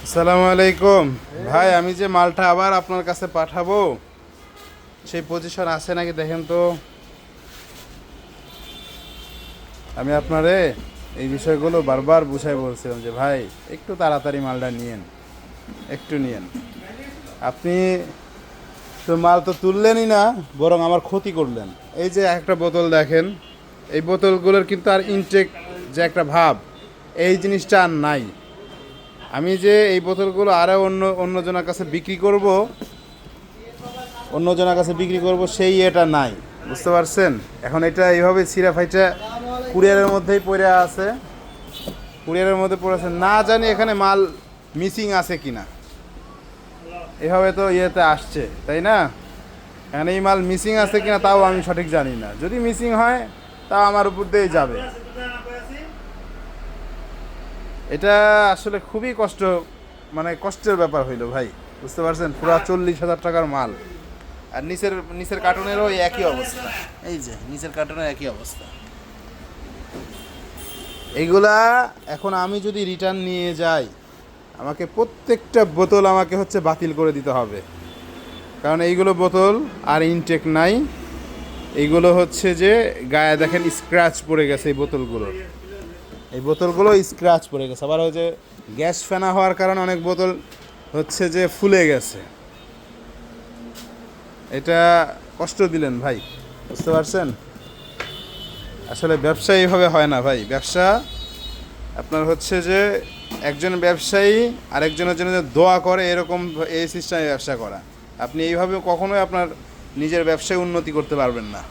আসসালামু আলাইকুম ভাই, আমি যে মালটা আবার আপনার কাছে পাঠাবো সেই পজিশন আছে নাকি দেখেন তো। আমি আপনারে এই বিষয়গুলো বারবার বুঝাই বলছিলাম যে ভাই একটু তাড়াতাড়ি মালটা নিয়েন, একটু নিয়েন। আপনি তো মাল তো তুললেনই না, বরং আমার ক্ষতি করলেন। এই যে একটা বোতল দেখেন, এই বোতলগুলোর কিন্তু আর ইনটেক যে একটা ভাব, এই জিনিসটা আর নাই। আমি যে এই বোতলগুলো আরও অন্যজনের কাছে বিক্রি করব, সেই এটা নাই, বুঝতে পারছেন? এখন এটা এইভাবে ছিঁড়া ফাইটা কুরিয়ারের মধ্যেই পড়ে আছে, না জানি এখানে মাল মিসিং আছে কিনা। এভাবে তো ইয়েতে আসছে, তাই না? এখানে এই মাল মিসিং আছে কিনা তাও আমি সঠিক জানি না। যদি মিসিং হয় তাও আমার উপর দিয়েই যাবে। এটা আসলে খুবই কষ্টের ব্যাপার হইলো ভাই, বুঝতে পারছেন? পুরা 40,000 টাকার মাল, আর নিচের কার্টুনেরও একই অবস্থা। এই যে নিচের কার্টুনের একই অবস্থা। এইগুলা এখন আমি যদি রিটার্ন নিয়ে যাই, আমাকে প্রত্যেকটা বোতল হচ্ছে বাতিল করে দিতে হবে, কারণ এইগুলো বোতল আর ইনটেক নাই। এইগুলো হচ্ছে যে গায়ে দেখেন স্ক্র্যাচ পড়ে গেছে, এই বোতলগুলো স্ক্র্যাচ পড়ে গেছে। আবার ওই যে গ্যাস ফেনা হওয়ার কারণে অনেক বোতল হচ্ছে যে ফুলে গেছে। এটা কষ্ট দিলেন ভাই, বুঝতে পারছেন? আসলে ব্যবসা এইভাবে হয় না ভাই। ব্যবসা আপনার হচ্ছে যে একজন ব্যবসায়ী আরেকজনের জন্য যে দোয়া করে, এরকম এই সিস্টেমে ব্যবসা করা। আপনি এইভাবে কখনোই আপনার নিজের ব্যবসায় উন্নতি করতে পারবেন না।